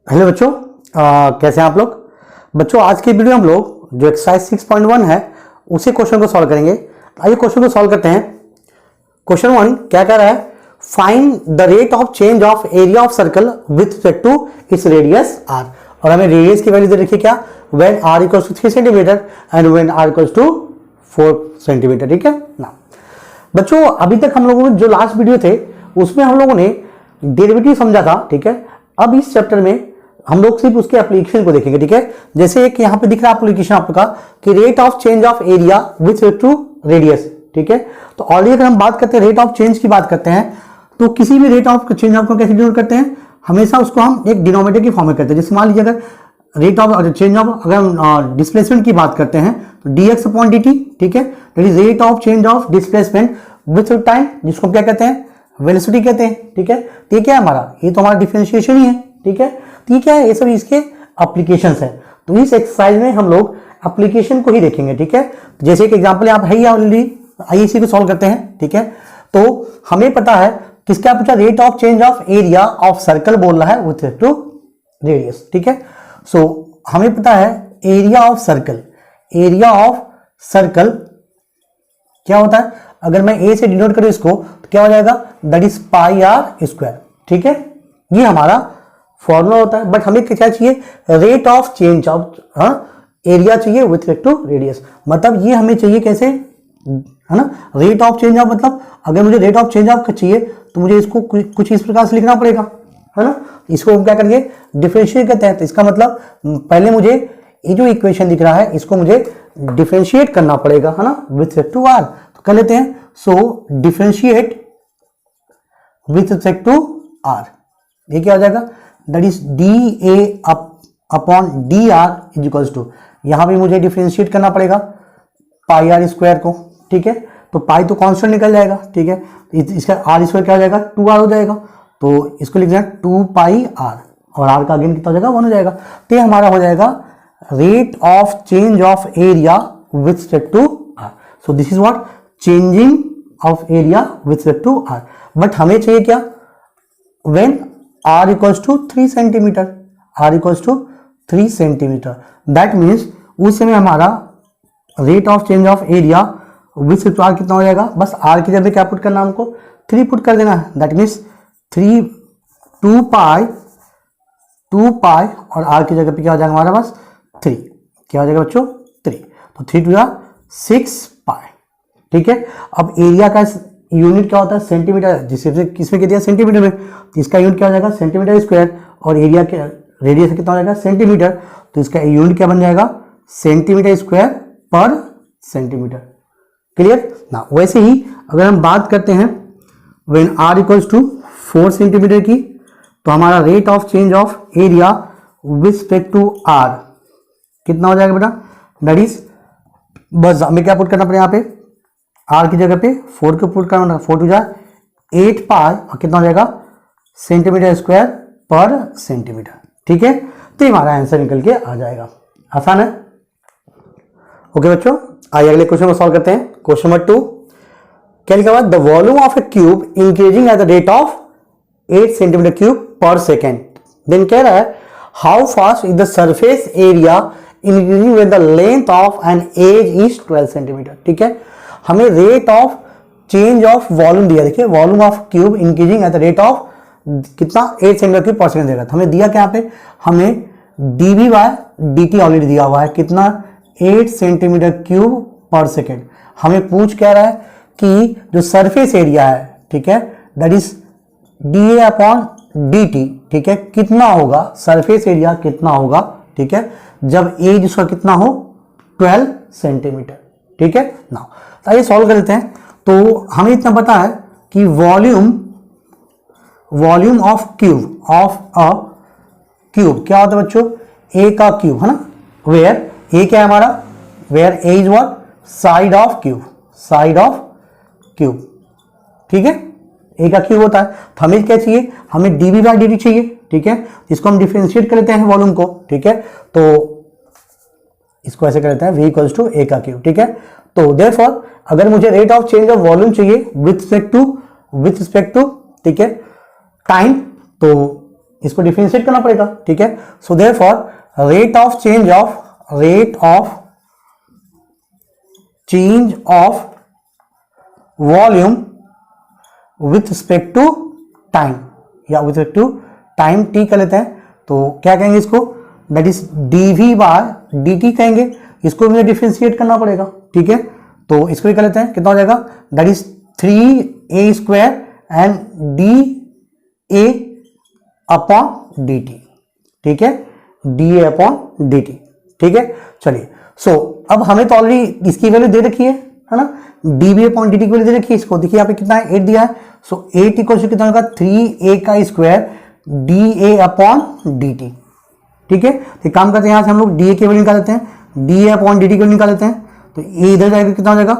Hello बच्चों, कैसे हैं आप लोग। बच्चों आज की वीडियो हम लोग जो एक्सरसाइज 6.1 है उसी क्वेश्चन को सॉल्व करेंगे। आइए क्वेश्चन को सॉल्व करते हैं। क्वेश्चन 1 क्या कह रहा है, find the rate of change of area of circle with respect to its radius r. और हमें रेडियस की वैल्यू दे रखी है क्या, when r equals to 3 centimetre and when r equals to 4 centimetre. ठीक है ना बच्चों, अभी तक हम लोगों ने जो लास्ट वीडियो थे उसमें हम लोगों ने डेरिवेटिव समझा था। ठीक है, अब इस चैप्टर में हम लोग सिर्फ उसके एप्लीकेशन को देखेंगे। ठीक है, जैसे एक यहाँ पे दिख रहा है एप्लीकेशन आपका कि rate of change of area with respect to radius. ठीक है, तो ऑलरेडी अगर हम बात करते हैं रेट ऑफ चेंज की बात करते हैं तो किसी भी रेट ऑफ चेंज ऑफ को कैसे डिनोट करते हैं, हमेशा उसको हम एक डिनोमिनेटर की फॉर्म में करते हैं। जैसे मान लीजिए अगर रेट ऑफ चेंज ऑफ अगर हम डिस्प्लेसमेंट की बात करते हैं तो dx अपॉन dt। ठीक है, that is rate of change of displacement with time, जिसको क्या कहते हैं, वेलोसिटी कहते हैं। ठीक है, तो ये क्या है हमारा, ये तो हमारा डिफरेंशिएशन ही है। ठीक है, तो ये क्या है, ये सब इसके एप्लीकेशंस है। तो इस एक्सरसाइज में हम लोग एप्लीकेशन को ही देखेंगे। ठीक है, जैसे एक एग्जांपल यहाँ है ऑलरेडी, आइए इसी को सॉल्व करते हैं। ठीक है, तो हमें पता है किसका पूछा, rate of change of area of circle बोल रहा है विथ रिस्पेक्ट टू रेडियस। ठीक है, सो हमें पता है area of circle, area of circle क्या होता है, अगर मैं ए से डिनोट करूं इसको तो क्या हो जाएगा, that is pi r square. ठीक है, ये हमारा फॉर्मूला होता है। बट हमें क्या चाहिए, rate of change of area चाहिए विथ रिस्पेक्ट टू रेडियस। मतलब ये हमें चाहिए कैसे, है ना, रेट ऑफ चेंज ऑफ, मतलब अगर मुझे रेट ऑफ चेंज ऑफ चाहिए तो मुझे इसको कुछ इस प्रकार से लिखना पड़ेगा, है ना। इसको हम क्या करेंगे, डिफरेंशिएट करते हैं। तो इसका मतलब पहले मुझे ये जो इक्वेशन दिख रहा है इसको मुझे डिफरेंशिएट करना पड़ेगा, है ना, विथ रिस्पेक्ट टू आर। तो कर लेते हैं, so differentiate with respect to r, ये क्या हो जाएगा, that is d a upon d r is equals to, यहां भी मुझे डिफरेंशिएट करना पड़ेगा पाई आर स्क्वायर को। ठीक है, तो पाई तो कांस्टेंट निकल जाएगा। ठीक है, इसका आर स्क्वायर क्या हो जाएगा, 2r हो जाएगा। तो इसको लिख देना 2 पाई आर, और आर का अगेन कितना हो जाएगा, 1 हो जाएगा। तो ये हमारा हो जाएगा rate of change of area with respect to r. So this is what, changing of area with respect to r. But हमें चाहिए क्या, when r equals to 3 centimetre, r equals to 3 centimetre, that means उस समय हमारा rate of change of area with respect to r कितना हो जाएगा, बस r की जगह क्या पुट करना, हमको 3 पुट कर देना है। दैट मीन्स 2 पाई और r की जगह पे क्या हो जाएगा हमारा पास 3, क्या हो जाएगा बच्चों 3, तो 3 2 6 पाई। ठीक है, अब एरिया का यूनिट क्या होता है, सेंटीमीटर, जिससे किसमें कह दिया, सेंटीमीटर में, तो इसका यूनिट क्या हो जाएगा, सेंटीमीटर स्क्वायर, और एरिया के रेडियस कितना हो जाएगा, सेंटीमीटर, तो इसका यूनिट क्या बन जाएगा, centimetre square per centimetre. Clear ना। वैसे ही अगर हम बात करते हैं when r equals to 4 centimetre की, तो हमारा rate of change of area with respect to r कितना हो जाएगा बेटा, दैट इज, बस हमें क्या पुट करना पड़ेगा यहाँ पे, r की जगह पे 4 को पुट करना, 4 2 8 पाई, और कितना हो जाएगा, सेंटीमीटर स्क्वायर पर सेंटीमीटर। ठीक है, तो हमारा आंसर निकल के आ जाएगा। आसान है। ओके बच्चों, आइए अगले क्वेश्चन को सॉल्व करते हैं। क्वेश्चन नंबर 2 क्या लिखा हुआ, the volume of a cube increasing at the rate of 8 centimetre cube per second. Then कह रहा है how fast is the surface area increasing with the length of an edge is 12 centimetre. ठीक है, हमें rate of change of volume दिया, देखिए volume of cube increasing at the rate of कितना, 8 centimetre cube per second देगा। तो हमें दिया क्या यहाँ पे, हमें dv बाय dt ऑलरेडी दिया हुआ है, कितना, 8 सेंटीमीटर क्यूब पर सेकेंड। हमें पूछ क्या रहा है कि जो सरफेस एरिया है, ठीक है, that is dA upon dt। ठीक है, कितना होगा सरफेस एरिया, कितना होगा, ठीक है, जब एज उसका कितना हो 12 सेंटीमीटर। ठीक है ना, तो आइए सॉल्व कर लेते हैं। तो हमें इतना पता है कि volume of cube of a cube क्या होता है बच्चों, ए का क्यूब, है ना, वेयर ए क्या है हमारा, where a is what, side of cube, side of cube. ठीक है, ए का क्यूब होता है। तो हमें क्या चाहिए, हमें dv बाई dt चाहिए। ठीक है, इसको हम डिफरेंशिएट कर लेते हैं वॉल्यूम को। ठीक है, तो इसको ऐसे कर लेते हैं v इक्वल्स टू ए का क्यूब। ठीक है, तो देयरफॉर अगर मुझे rate of change of volume चाहिए विथ रिस्पेक्ट टू, ठीक है, टाइम, तो इसको डिफरेंशिएट करना पड़ेगा, ठीक है। So therefore rate of change of volume with respect to time, या with respect to time T कर लेते हैं, तो क्या कहेंगे इसको, that is dv by dt कहेंगे। इसको मुझे डिफरेंशिएट करना पड़ेगा, ठीक है। तो इसको भी कर लेते हैं, कितना हो जाएगा, that is 3a square and dA upon dt, ठीक है, dA अपॉन dt, ठीक है। चलिए, सो अब हमें तो ऑलरेडी इसकी वैल्यू दे रखी है ना, dB अपॉन dt की वैल्यू दे रखी है। इसको देखिए यहाँ पे कितना है, 8 दिया है। सो 8 इक्वल टू कितना होगा, 3a का स्क्वायर dA अपॉन dt, ठीक है। तो काम करते हैं, यहाँ से हम लोग dA की वैल्यू निकाल लेते हैं, dA अपॉन dt की वैल्यू निकाल लेते हैं। तो ये इधर जाएगा, कितना हो जाएगा,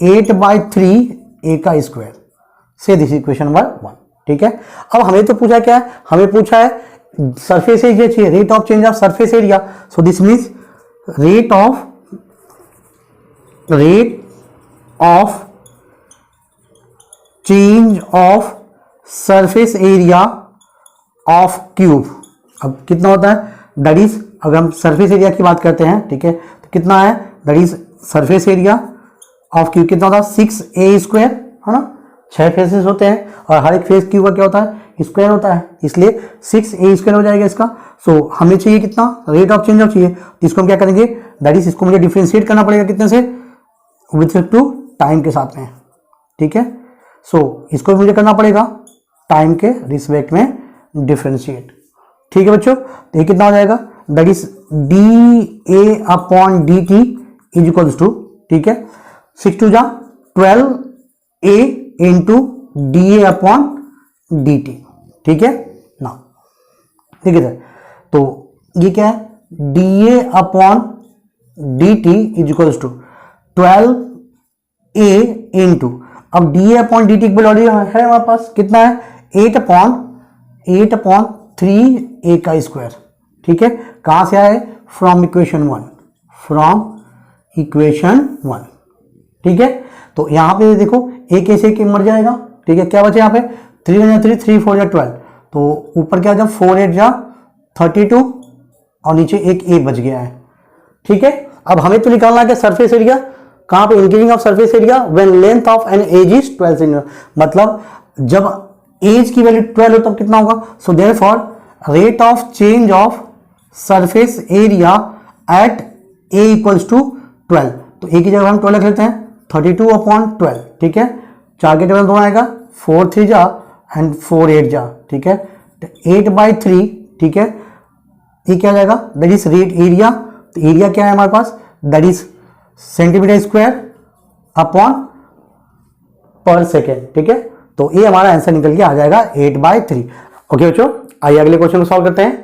8/3a का स्क्वायर से दिस इक्वेशन नंबर 1, ठीक है। अब हमें तो पूछा क्या है, हमें पूछा है सरफेस एरिया चाहिए, rate of change of surface area. So this means rate of change of surface area of cube. अब कितना होता है, दैट इज, अगर हम सरफेस एरिया की बात करते हैं, ठीक है, तो कितना है, that is surface area of cube कितना होता है, 6a स्क्वायर, है ना। 6 फेसेस होते हैं और हर एक फेस क्यूब का क्या होता है, स्क्वायर होता है, इसलिए 6a स्क्वायर हो जाएगा इसका। सो हमें चाहिए कितना, रेट ऑफ चेंज ऑफ चाहिए, तो इसको हम क्या करेंगे, दैट इज इसको मुझे डिफरेंशिएट करना पड़ेगा कितने से, विथ रिस्पेक्ट टू टाइम के साथ में, ठीक है। सो इसको मुझे करना पड़ेगा टाइम के रिस्पेक्ट में डिफरेंशिएट, ठीक है बच्चों। तो ये कितना हो जाएगा, that is dA upon dt is equals to, ठीक है, 6 2 जा 12a into dA upon dt, ठीक है ना, ठीक है सर। तो ये क्या है, dA upon dt is equals to 12a into, अब dA अपॉन dt की वैल्यू है हमारे पास, कितना है, 8 अपॉन 3a का स्क्वायर, ठीक है। कहां से आए, फ्रॉम इक्वेशन 1, ठीक है। तो यहां पे देखो एक ऐसे एक मर जाएगा, ठीक है। क्या बचे यहाँ पे, 3 3 3 4 जा 12, तो ऊपर क्या जब 4 8 जा 32 और नीचे एक a बच गया है, ठीक है। अब हमें तो निकालना है सरफेस एरिया, कहां पे, increasing of surface area when length of an edge is 12 centimetre, मतलब जब एज की वैल्यू 12 हो तब कितना होगा। So therefore rate of change of surface area at a equals to 12, तो a की जगह हम 12 रख लेते हैं, 32 अपॉन 12, ठीक है। 4 के टेबल 2 आएगा, 4 3 जा एंड 4 8 जा, ठीक है, 8/3, ठीक है। ये क्या जाएगा, दैट इज रेट एरिया, तो एरिया क्या है हमारे पास, that is centimetre square upon per second, ठीक है। तो ये हमारा आंसर निकल के आ जाएगा 8/3। ओके बच्चों, आइए अगले क्वेश्चन को सॉल्व करते हैं।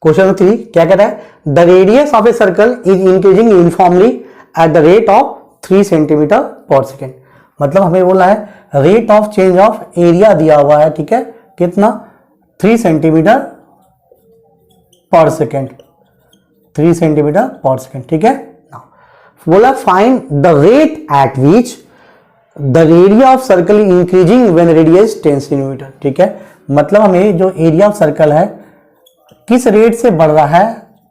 क्वेश्चन 3 क्या कहता है, the radius of a circle is increasing uniformly eight the rate of 3 centimetre per second. मतलब हमें बोला है rate of change of area दिया हुआ है, ठीक है, कितना, 3 centimetre per second, 3 centimetre per second, ठीक है। बोला find the rate at which the area of circle increasing when radius 10 centimetre, ठीक है। मतलब हमें जो एरिया ऑफ सर्कल है किस रेट से बढ़ रहा है,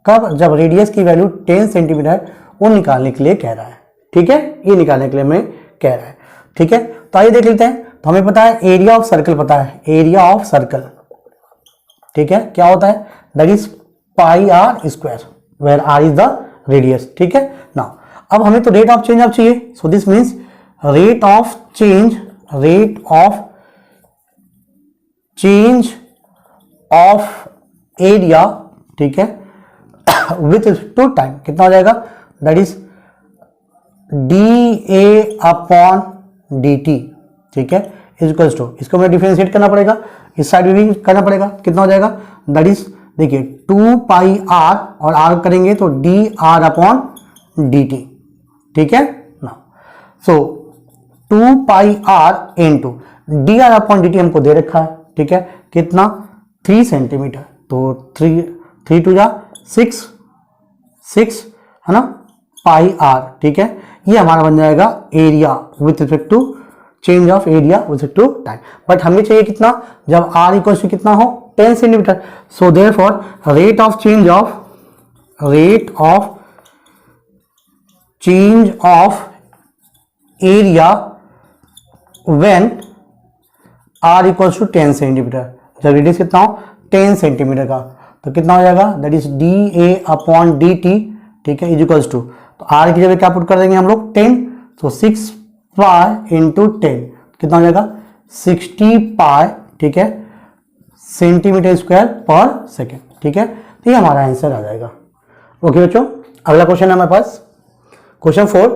कब, जब रेडियस की वैल्यू 10 सेंटीमीटर है, वो निकालने के लिए कह रहा है, ठीक है, ये निकालने के लिए हमें कह रहा है, ठीक है। तो आइए देख लेते हैं। तो हमें पता है एरिया ऑफ सर्कल, पता है एरिया ऑफ सर्कल, ठीक है, क्या होता है, that is pi r square where r is the radius, ठीक है ना। अब हमें तो रेट ऑफ चेंज ऑफ चाहिए, so this means rate of change of area, ठीक है, विथ टू टाइम कितना हो जाएगा, that is dA upon dt, ठीक है, इज इक्वल्स टू, इसको हमें डिफरेंशिएट करना पड़ेगा, इस साइड में भी करना पड़ेगा, कितना हो जाएगा, दैट इज देखिए 2πr और r करेंगे तो dr अपॉन dt, ठीक है ना। सो 2πr into dr upon dt हमको दे रखा है, ठीक है, कितना, 3 सेंटीमीटर, तो 3 2 जा 6 है ना, पाई आर, ठीक है। ये हमारा बन जाएगा area with respect to change of area with respect to time. But हमें चाहिए कितना, जब r इक्वल टू कितना हो, 10 centimetre. So therefore rate of change of area when r equals to 10 centimetre. जब रेडियस कितना हो 10 सेंटीमीटर का, तो कितना हो जाएगा, दैट इज dA/dt, ठीक है, इज इक्वल्स टू, तो r की जगह क्या पुट कर देंगे हम लोग 10, तो 6 पाई इंटू 10 कितना हो जाएगा 60 पाई, ठीक है, सेंटीमीटर स्क्वायर पर सेकेंड. ठीक है, तो ये हमारा आंसर आ जाएगा. ओके बच्चों, अगला क्वेश्चन है हमारे पास. क्वेश्चन 4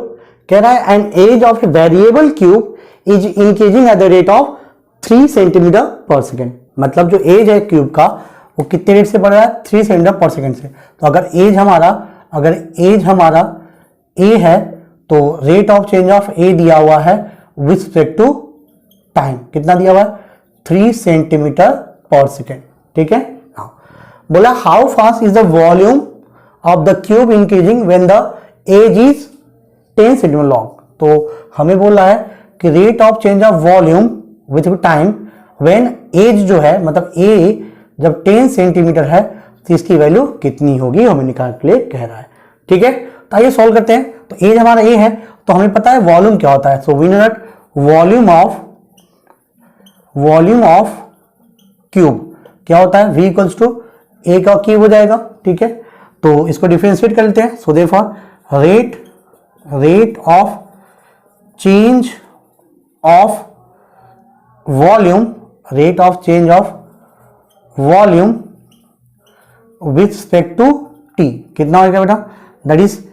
कह रहा है an edge of a variable cube is increasing at the rate of 3 centimetre per second. मतलब जो एज है क्यूब का वो कितने रेट से बढ़ रहा है, 3 सेंटीमीटर पर सेकेंड से. तो अगर एज हमारा ए है तो रेट ऑफ चेंज ऑफ ए दिया हुआ है विथ रिस्पेक्ट टू टाइम, कितना दिया हुआ है 3 सेंटीमीटर पर सेकेंड. ठीक है, बोला how fast is the volume of the cube increasing when the edge is 10 centimetre long. तो हमें बोला है कि rate of change of volume with time when edge जो है मतलब ए जब 10 सेंटीमीटर है तो इसकी वैल्यू कितनी होगी हमें निकालने के लिए कह रहा है. ठीक है, तो आइए सॉल्व करते हैं. तो एज हमारा ए है तो हमें पता है वॉल्यूम क्या होता है. So we know that volume of cube क्या होता है, v इक्वल्स टू ए का क्यूब हो जाएगा. ठीक है, तो इसको डिफरेंशिएट कर लेते हैं. So therefore rate of change of volume with respect to t कितना होगा बेटा, दैट इज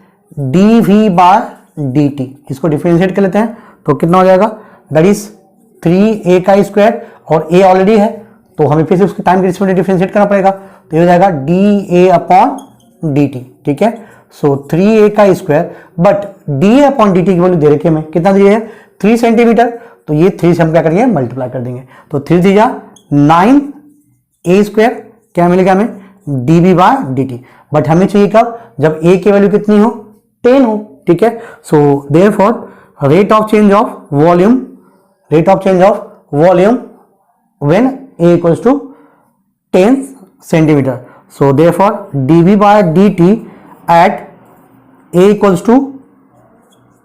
dv/dt. इसको डिफरेंशिएट कर लेते हैं तो कितना हो जाएगा, दैट इज 3a का स्क्वायर, और a ऑलरेडी है तो हमें फिर से उसके टाइम के रिस्पेक्ट में डिफरेंशिएट करना पड़ेगा. तो ये हो जाएगा dA/dt. ठीक है, सो 3a का स्क्वायर, बट dA/dt की वैल्यू दे रखी है हमें, कितना दी है 3 सेंटीमीटर. तो ये 3 से हम क्या करेंगे मल्टीप्लाई कर देंगे. तो 3 3 जा 9 a स्क्वायर, क्या मिलेगा हमें dv/dt. बट हमें चाहिए कब, जब a की वैल्यू कितनी हो 10 हो. ठीक है, so therefore rate of change of volume when a equals to 10 centimetre. So therefore dv/dt at a equals to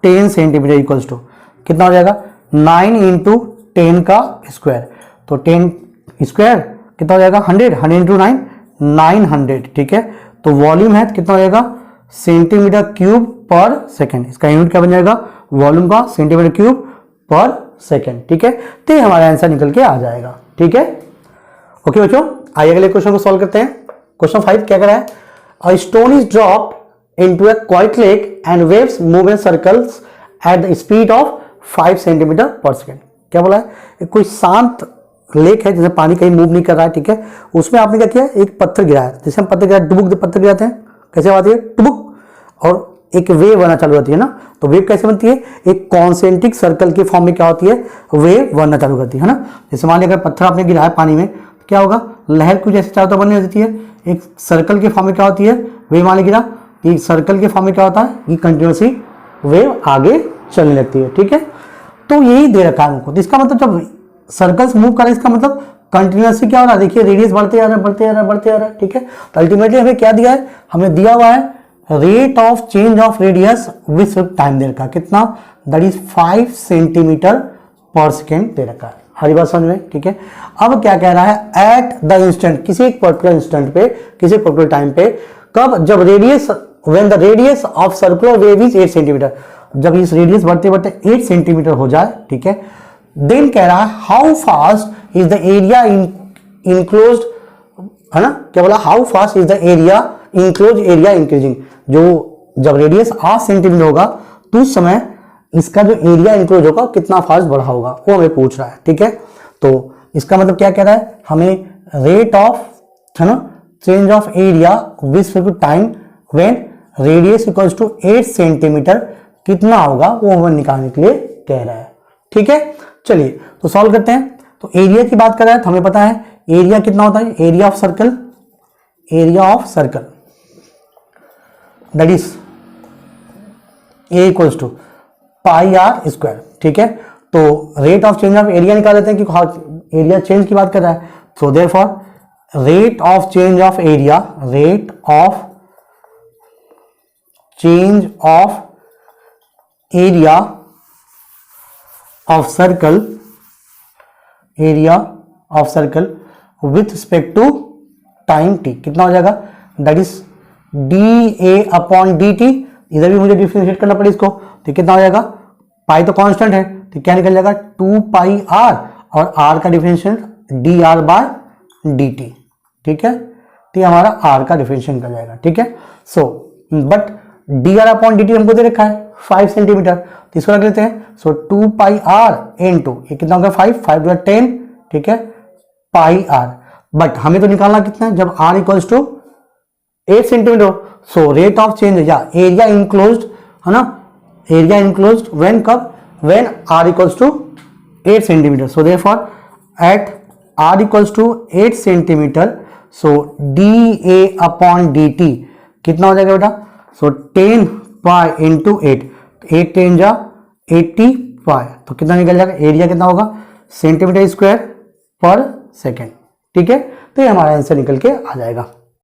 10 centimetre equals to कितना हो जाएगा 9 इंटू 10 का स्क्वायर. तो 10 स्क्वायर कितना हो जाएगा 100 इंटू 9 900. ठीक है, तो वॉल्यूम है कितना हो जाएगा सेंटीमीटर क्यूब पर सेकेंड. इसका यूनिट क्या बन जाएगा वॉल्यूम का, सेंटीमीटर क्यूब पर सेकेंड. ठीक है, तो हमारा आंसर निकल के आ जाएगा. ठीक है, ओके बच्चों, आइए अगले क्वेश्चन को सॉल्व करते हैं. क्वेश्चन 5 क्या कर रहा है, a stone is dropped into a quite lake and waves move in circles at the speed of 5 centimetre per second. क्या बोला है, कोई शांत लेक है जैसे पानी कहीं मूव नहीं कर रहा है. ठीक है, उसमें आपने क्या किया, एक पत्थर गिरा है, जैसे हम पत्थर गिरा डुबुक पत्थर गिराते हैं कैसे आती है टुबुक, और एक वेव बनना चालू होती है ना. तो वेव कैसे बनती है, एक कॉन्सेंट्रिक सर्कल के फॉर्म में क्या होती है वेव बनना चालू करती है ना. जैसे मान लिया अगर पत्थर आपने गिराया पानी में तो क्या होगा, लहर कुछ ऐसे चारों तरफ बनने लगती है. एक सर्कल के फॉर्म में क्या होती है वेव, मान गिरा एक सर्कल के फॉर्म में क्या होता है, ये कंटिन्यूसली वेव आगे चलने लगती है. ठीक है, तो यही दे रखा है हमको. तो इसका मतलब जब सर्कल्स मूव कर रहे हैं इसका मतलब कंटिन्यूसली क्या हो रहा है, देखिए रेडियस बढ़ते जा रहा है. ठीक है, तो अल्टीमेटली हमें क्या दिया है, हमें दिया हुआ है rate of change of radius with time दे रखा है, कितना, that is 5 centimetre per second दे रखा है. हरी बात समझ में. ठीक है, अब क्या कह रहा है, एट द इंस्टेंट, किसी एक पर्टिकुलर इंस्टेंट पे, किसी पर्टिकुलर टाइम पे, कब, जब radius when the radius of circular wave is 8 centimetre, जब इस रेडियस बढ़ते बढ़ते 8 सेंटीमीटर हो जाए. ठीक है, देन कह रहा है how fast is the area enclosed, है ना, क्या बोला, how fast is the enclose area increasing. जो जब रेडियस 8 सेंटीमीटर होगा तो उस समय इसका जो एरिया इंक्लोज होगा कितना फास्ट बढ़ा होगा वो हमें पूछ रहा है. ठीक है, तो इसका मतलब क्या कह रहा है, हमें रेट ऑफ, है ना, change of area with time when radius equals to 8 centimetre कितना होगा वो हमें निकालने के लिए कह रहा है. ठीक है, चलिए तो सॉल्व करते हैं. तो एरिया की बात कर रहा है तो हमें पता है एरिया कितना होता है, area of circle that is a equals to pi r square. ठीक है, तो rate of change of area निकाल लेते हैं क्योंकि एरिया चेंज की बात कर रहा है. So therefore rate of change of area, rate of change of area of circle, area of circle with respect to time t, कितना हो जाएगा, that is d a upon d t. इधर भी मुझे डिफरेंशिएट करना पड़े इसको, तो कितना हो जाएगा, पाई तो कांस्टेंट है तो क्या निकल जाएगा 2 पाई आर, और आर का differentiate d r by d t, ठीक है। तो ये हमारा आर का डिफरेंशिएट निकल जाएगा, ठीक है। So but D R upon d T हमको दे रखा है 5 सेंटीमीटर, तो इसको रख लेते हैं। सो 2 पाई आर इन टू, ये कितना होगा 5 2 10, ठीक है, पाई आर। बट हमें तो निकालना कितना है, जब r equals to 8 centimetre. So rate of change या एरिया इनक्लोज्ड, है ना, एरिया इनक्लोज्ड व्हेन, कब, when r equals to 8 centimetre. So therefore at r equals to 8 centimetre, so d a upon d t कितना हो जाएगा बेटा, सो 10 pi into 8, 8 10 जा 80 पाई, तो कितना निकल जाएगा, एरिया कितना होगा, सेंटीमीटर स्क्वायर पर सेकेंड, ठीक है। तो ये हमारा आंसर निकल के आ जाएगा।